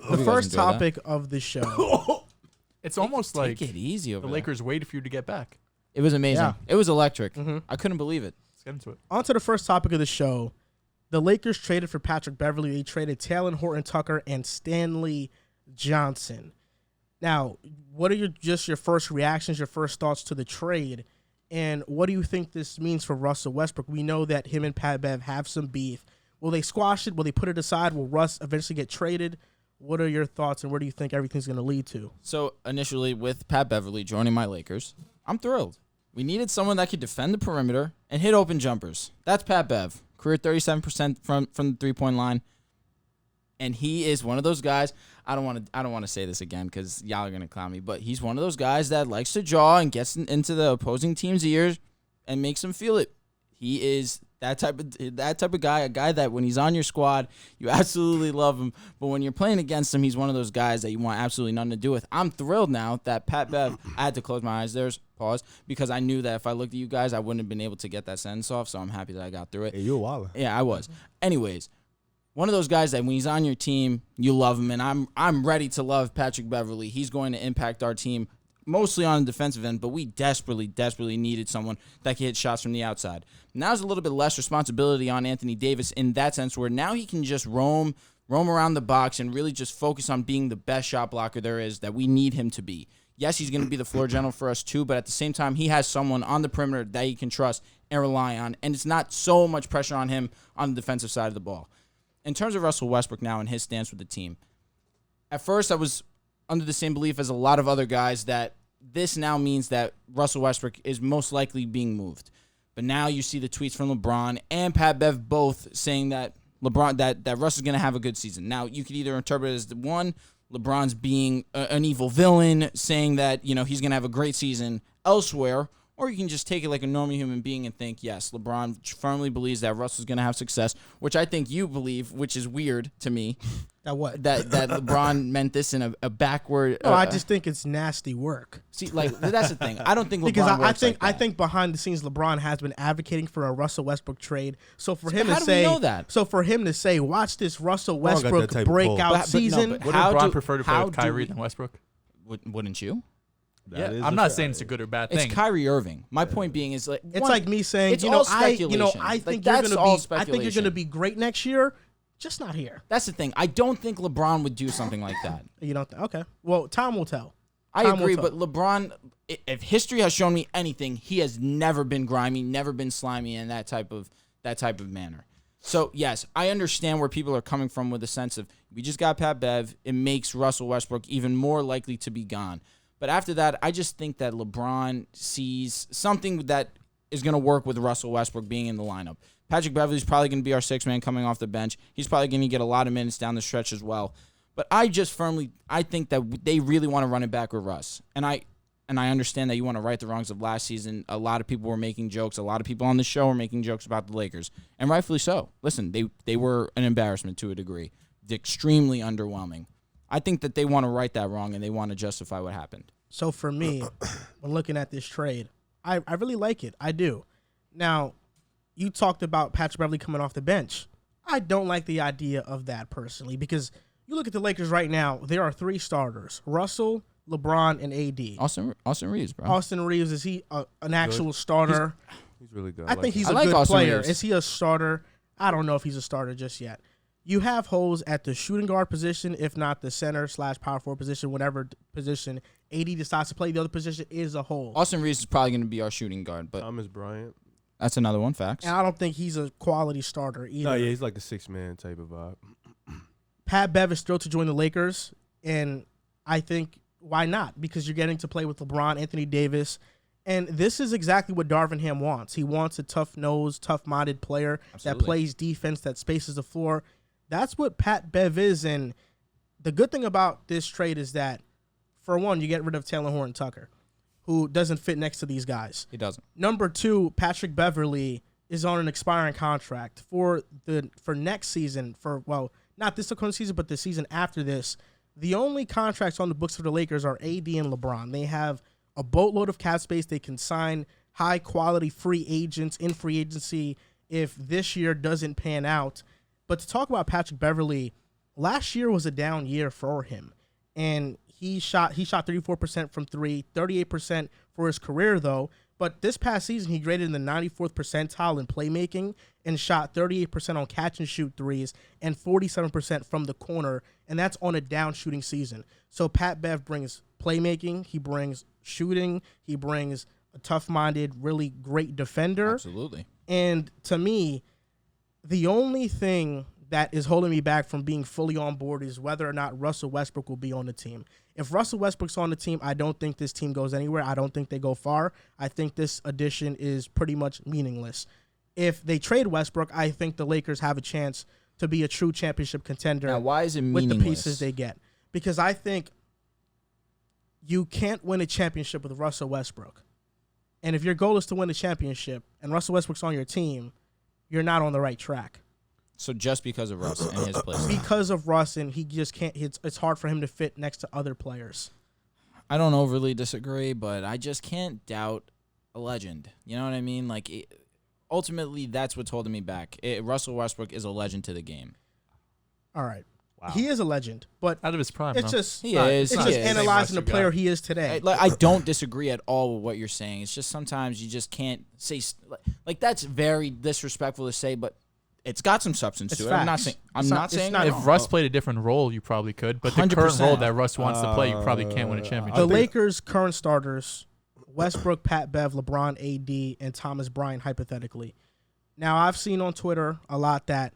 The first topic of the show. It's almost like take it easy over the Lakers waited for you to get back. It was amazing. Yeah. It was electric. I couldn't believe it. Let's get into it. On to the first topic of the show. The Lakers traded for Patrick Beverley. They traded Taylor Horton-Tucker and Stanley Johnson. Now, what are your first reactions, your first thoughts to the trade? And what do you think this means for Russell Westbrook? We know that him and Pat Bev have some beef. Will they squash it? Will they put it aside? Will Russ eventually get traded? What are your thoughts, and where do you think everything's going to lead to? So, initially, with Pat Beverley joining my Lakers, I'm thrilled. We needed someone that could defend the perimeter and hit open jumpers. That's Pat Bev. Career 37% from the three-point line. And he is one of those guys. I don't want to say this again because y'all are going to clown me, but he's one of those guys that likes to jaw and gets into the opposing team's ears and makes them feel it. He is that type of guy, a guy that when he's on your squad, you absolutely love him. But when you're playing against him, he's one of those guys that you want absolutely nothing to do with. I'm thrilled now that Pat Bev, I had to close my eyes there, pause, because I knew that if I looked at you guys, I wouldn't have been able to get that sentence off, so I'm happy that I got through it. Hey, you a waller. Yeah, I was. Anyways, one of those guys that when he's on your team, you love him, and I'm ready to love Patrick Beverley. He's going to impact our team mostly on the defensive end, but we desperately needed someone that could hit shots from the outside. Now there's a little bit less responsibility on Anthony Davis in that sense, where now he can just roam around the box and really just focus on being the best shot blocker there is that we need him to be. Yes, he's going to be the floor general for us too, but at the same time, he has someone on the perimeter that he can trust and rely on, and it's not so much pressure on him on the defensive side of the ball. In terms of Russell Westbrook now and his stance with the team, at first I was under the same belief as a lot of other guys that this now means that Russell Westbrook is most likely being moved. But now you see the tweets from LeBron and Pat Bev both saying that that Russ is going to have a good season. Now, you could either interpret it as LeBron's being an evil villain, saying that, he's going to have a great season elsewhere, or you can just take it like a normal human being and think, yes, LeBron firmly believes that Russ is going to have success, which I think you believe, which is weird to me. That what? That LeBron meant this in a backward. No, I just think it's nasty work. See, that's the thing. I don't think LeBron because works like that. I think behind the scenes, LeBron has been advocating for a Russell Westbrook trade. So for him how to do we know that? So for him to say, watch this Russell Westbrook breakout season. Would LeBron prefer to play with Kyrie than Westbrook? Wouldn't you? I'm not saying it's a good or bad thing. It's Kyrie Irving. My point being is it's like me saying, it's all speculation. I think that's all speculation. I think you're gonna be great next year, just not here. That's the thing. I don't think LeBron would do something like that. You don't? Okay. Well, time will tell. I agree, but LeBron, if history has shown me anything, he has never been grimy, never been slimy in that type of manner. So, yes, I understand where people are coming from with the sense of we just got Pat Bev. It makes Russell Westbrook even more likely to be gone. But after that, I just think that LeBron sees something that is going to work with Russell Westbrook being in the lineup. Patrick Beverley's probably going to be our sixth man coming off the bench. He's probably going to get a lot of minutes down the stretch as well. But I think that they really want to run it back with Russ. And I understand that you want to right the wrongs of last season. A lot of people were making jokes. A lot of people on the show were making jokes about the Lakers. And rightfully so. Listen, they were an embarrassment to a degree. Extremely underwhelming. I think that they want to right that wrong and they want to justify what happened. So for me, when looking at this trade, I really like it. I do. Now, you talked about Patrick Beverley coming off the bench. I don't like the idea of that personally because you look at the Lakers right now, there are three starters, Russell, LeBron, and AD. Austin Reeves, bro. Austin Reeves, is he an actual starter? He's really good. I think he's a good player. Is he a starter? I don't know if he's a starter just yet. You have holes at the shooting guard position, if not the center/power forward position, whatever position AD decides to play. The other position is a hole. Austin Reeves is probably going to be our shooting guard, but Thomas Bryant. That's another one, facts. And I don't think he's a quality starter either. No, yeah, he's like the six-man type of vibe. Pat Bev is thrilled to join the Lakers, and I think why not? Because you're getting to play with LeBron, Anthony Davis, and this is exactly what Darvin Ham wants. He wants a tough-nosed, tough-minded player that plays defense, that spaces the floor. That's what Pat Bev is, and the good thing about this trade is that, for one, you get rid of Taylor Horton-Tucker, who doesn't fit next to these guys. He doesn't. Number two, Patrick Beverley is on an expiring contract for next season, not this upcoming season, but the season after this. The only contracts on the books for the Lakers are AD and LeBron. They have a boatload of cap space. They can sign high-quality free agents in free agency if this year doesn't pan out. But to talk about Patrick Beverley, last year was a down year for him, and he shot 34% from three, 38% for his career though. But this past season, he graded in the 94th percentile in playmaking and shot 38% on catch and shoot threes and 47% from the corner, and that's on a down shooting season. So Pat Bev brings playmaking, he brings shooting, he brings a tough-minded, really great defender. Absolutely. And to me, the only thing that is holding me back from being fully on board is whether or not Russell Westbrook will be on the team. If Russell Westbrook's on the team, I don't think this team goes anywhere. I don't think they go far. I think this addition is pretty much meaningless. If they trade Westbrook, I think the Lakers have a chance to be a true championship contender. Now, why is it meaningless? With the pieces they get? Because I think you can't win a championship with Russell Westbrook. And if your goal is to win a championship and Russell Westbrook's on your team, you're not on the right track. So just because of Russ and his place. Because of Russ, and he just can't. It's hard for him to fit next to other players. I don't overly disagree, but I just can't doubt a legend. You know what I mean? Like, ultimately, that's what's holding me back. Russell Westbrook is a legend to the game. All right. Wow. He is a legend, but out of his prime. It's just It's just analyzing the player he is today. I don't disagree at all with what you're saying. It's just sometimes you just can't say like that's very disrespectful to say, but it's got some substance to it. I'm not saying if Russ played a different role, you probably could. But the 100%. current role that Russ wants to play, you probably can't win a championship. The Lakers' current starters: Westbrook, Pat Bev, LeBron, AD, and Thomas Bryant, hypothetically. Now, I've seen on Twitter a lot that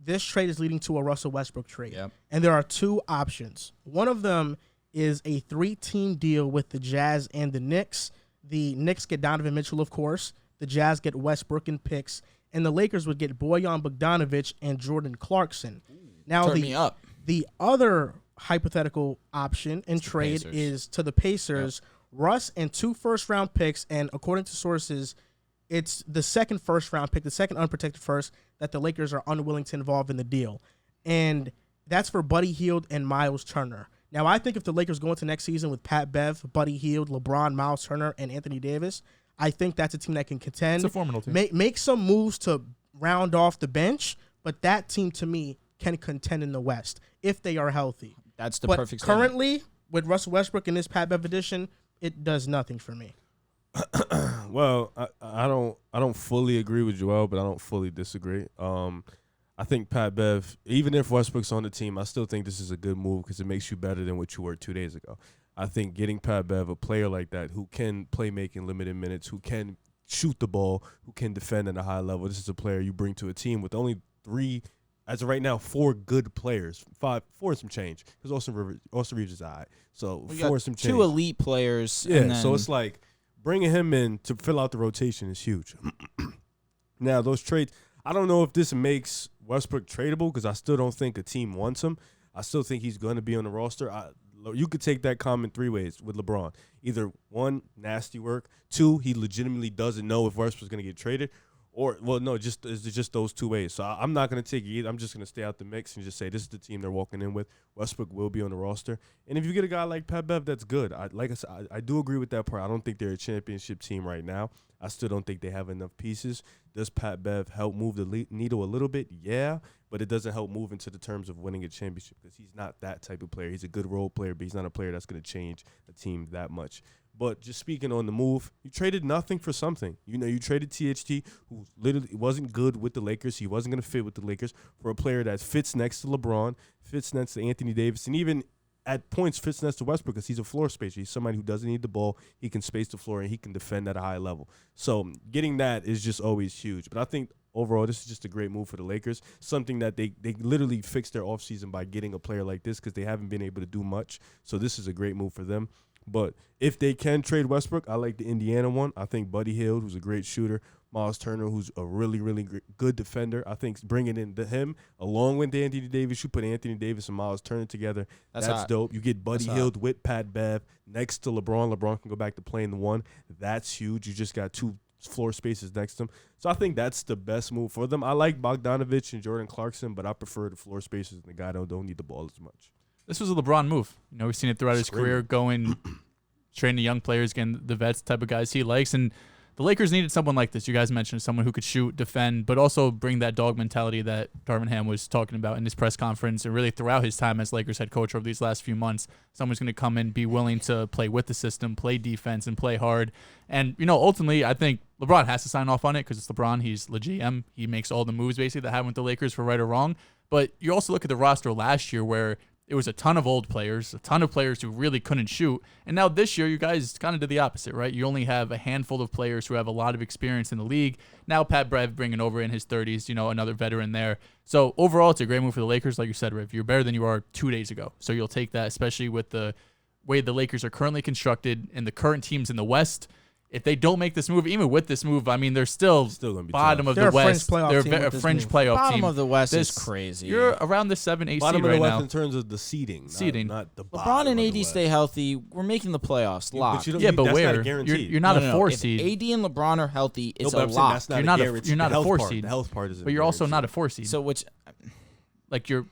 this trade is leading to a Russell Westbrook trade. Yep. And there are two options. One of them is a 3-team deal with the Jazz and the Knicks. The Knicks get Donovan Mitchell, of course. The Jazz get Westbrook and picks. And the Lakers would get Bojan Bogdanovic and Jordan Clarkson. Now, the other hypothetical option in trade is to the Pacers. Yep. Russ and 2 first-round picks, and according to sources, it's the second first-round pick, the second unprotected first, that the Lakers are unwilling to involve in the deal. And that's for Buddy Hield and Miles Turner. Now, I think if the Lakers go into next season with Pat Bev, Buddy Hield, LeBron, Miles Turner, and Anthony Davis, I think that's a team that can contend. It's a formidable team. Make some moves to round off the bench, but that team, to me, can contend in the West if they are healthy. That's the perfect currently, with Russell Westbrook in this Pat Bev edition, it does nothing for me. Well, I don't fully agree with Joel, but I don't fully disagree. I think Pat Bev, even if Westbrook's on the team, I still think this is a good move because it makes you better than what you were 2 days ago. I think getting Pat Bev, a player like that who can play making limited minutes, who can shoot the ball, who can defend at a high level, this is a player you bring to a team with only 3, as of right now, 4 good players. 4 and some change because Austin Reeves is all right. So 4 and some change. 2 elite players. Yeah, and then, so it's like bringing him in to fill out the rotation is huge. Now, those trades, I don't know if this makes Westbrook tradable because I still don't think a team wants him. I still think he's going to be on the roster. You could take that comment 3 ways with LeBron. Either 1, nasty work. 2, he legitimately doesn't know if Westbrook's going to get traded. Or, well, no, it's just those 2 ways. So I'm not going to take it either. I'm just going to stay out the mix and just say this is the team they're walking in with. Westbrook will be on the roster. And if you get a guy like Pat Bev, that's good. Like I said, I do agree with that part. I don't think they're a championship team right now. I still don't think they have enough pieces. Does Pat Bev help move the needle a little bit? Yeah, but it doesn't help move into the terms of winning a championship because he's not that type of player. He's a good role player, but he's not a player that's going to change a team that much. But just speaking on the move, you traded nothing for something. You traded THT, who literally wasn't good with the Lakers. He wasn't going to fit with the Lakers, for a player that fits next to LeBron, fits next to Anthony Davis, and even at points fits next to Westbrook because he's a floor spacer. He's somebody who doesn't need the ball. He can space the floor, and he can defend at a high level. So getting that is just always huge. But I think overall this is just a great move for the Lakers, something that they literally fixed their offseason by getting a player like this because they haven't been able to do much. So this is a great move for them. But if they can trade Westbrook, I like the Indiana one. I think Buddy Hield, who's a great shooter, Miles Turner, who's a really, really good defender. I think bringing in him along with Anthony Davis, you put Anthony Davis and Miles Turner together. That's dope. You get Buddy Hield with Pat Bev next to LeBron. LeBron can go back to playing the 1. That's huge. You just got 2 floor spaces next to him. So I think that's the best move for them. I like Bogdanovic and Jordan Clarkson, but I prefer the floor spaces and the guy don't need the ball as much. This was a LeBron move. We've seen it throughout his career, going training the young players, getting the vets type of guys he likes. And the Lakers needed someone like this. You guys mentioned someone who could shoot, defend, but also bring that dog mentality that Darvin Ham was talking about in his press conference and really throughout his time as Lakers head coach over these last few months. Someone's going to come in, be willing to play with the system, play defense, and play hard. And, ultimately, I think LeBron has to sign off on it because it's LeBron. He's the GM. He makes all the moves, basically, that happen with the Lakers for right or wrong. But you also look at the roster last year where it was a ton of old players, a ton of players who really couldn't shoot. And now this year, you guys kind of did the opposite, right? You only have a handful of players who have a lot of experience in the league. Now Pat Bev bringing over in his 30s, another veteran there. So overall, it's a great move for the Lakers. Like you said, Riv, you're better than you are 2 days ago. So you'll take that, especially with the way the Lakers are currently constructed and the current teams in the West. If they don't make this move, even with this move, I mean, they're still gonna be bottom tough. of the West. They're a fringe playoff Bottom team. of the West is crazy. You're around the 7-8 Bottom seed of the right West now. in terms of the seeding. Not the bottom. LeBron and of AD the West. stay healthy. We're making the playoffs. Locked. But But that's where? Not a guarantee. You're not a No. 4 If seed. AD and LeBron are healthy, it's No, but a I'm saying lock. that's not You're a not a- guarantee. you're not The a health 4 part- seed. The health part is. But you're also not a 4 seed. So which, Like you're,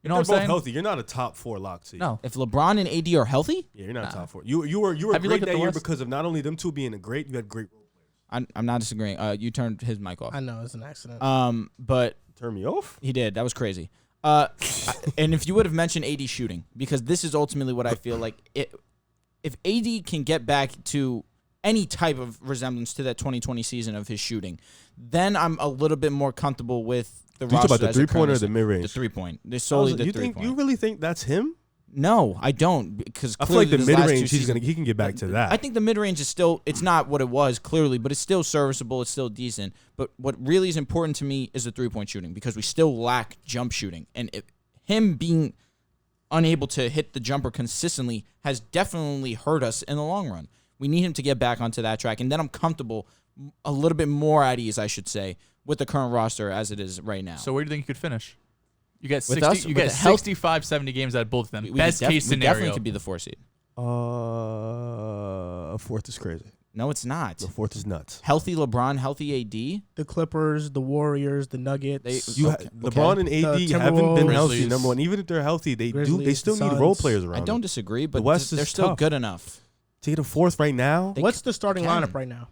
If what I'm they're both saying? healthy. You're not a top 4 lock seed. No. if LeBron and AD are healthy, Yeah, you're not a top 4. You were Have you great looked at that the year West? because of not only them two being great, you had great role players. I'm not disagreeing. You turned his mic off. I know it's an accident. But Turn me off. he did. That was crazy. And if you would have mentioned AD shooting, because this is ultimately what I feel like. If AD can get back to any type of resemblance to that 2020 season of his shooting, then I'm a little bit more comfortable with the You talk roster. about the as it 3-pointer or currently the stands. mid-range? The 3-point. There's solely the you 3-point. You really think that's him? No, I don't, because I feel like the clearly this last mid-range two he can get back to that. I think the mid-range is still, it's not what it was, clearly, but it's still serviceable. It's still decent. But what really is important to me is the 3-point shooting, because we still lack jump shooting. And him being unable to hit the jumper consistently has definitely hurt us in the long run. We need him to get back onto that track. And then I'm comfortable, a little bit more at ease, I should say, with the current roster as it is right now. So where do you think you could finish? You get With 60, us, you with get the health- 65, 70 games out of both of them. We Best case we definitely scenario. could be the 4 seed. Fourth is crazy. No, it's not. The fourth is nuts. Healthy LeBron, healthy AD. The Clippers, the Warriors, the Nuggets. LeBron and AD The haven't been Timberwolves. healthy. Grizzlies. Number one, even if they're healthy, they Grizzlies, still the need role Suns. players around. I don't them. disagree, but West they're is still tough. good enough. To get a fourth right now, What's the starting they can. lineup right now?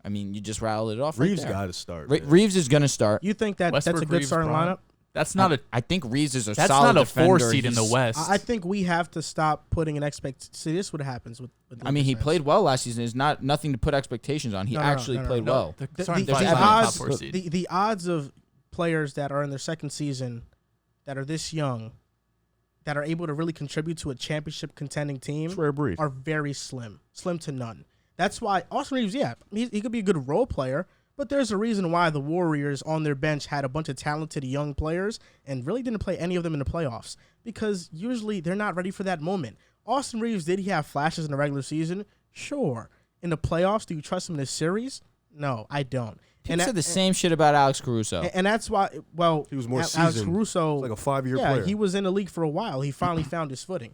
I mean, you just rattled it off. Reeves right there. got to start. Re- man. Reeves is going to start. You think that's a Westbrook, good Reeves, starting Bron. lineup? That's not a I think Reeves is a that's solid not a 4 defender. seed in the He's- West. I think we have to stop putting an See, this is what happens with the I mean, he Lakers played fans. well last season. It's not nothing to put expectations on. He No, actually no, no, played no. well. the starting the five is not a odds- top 4 seed. The odds of players that are in their second season that are this young that are able to really contribute to a championship contending team It's rare breed. are very slim to none. That's why Austin Reeves, he could be a good role player, but there's a reason why the Warriors on their bench had a bunch of talented young players and really didn't play any of them in the playoffs because usually they're not ready for that moment. Austin Reeves, did he have flashes in the regular season? Sure. In the playoffs, do you trust him in this series? No, I don't. People said the same shit about Alex Caruso. And that's why, well, He was more Alex seasoned. Caruso, Like a 5-year yeah, player. he was in the league for a while. He finally found his footing.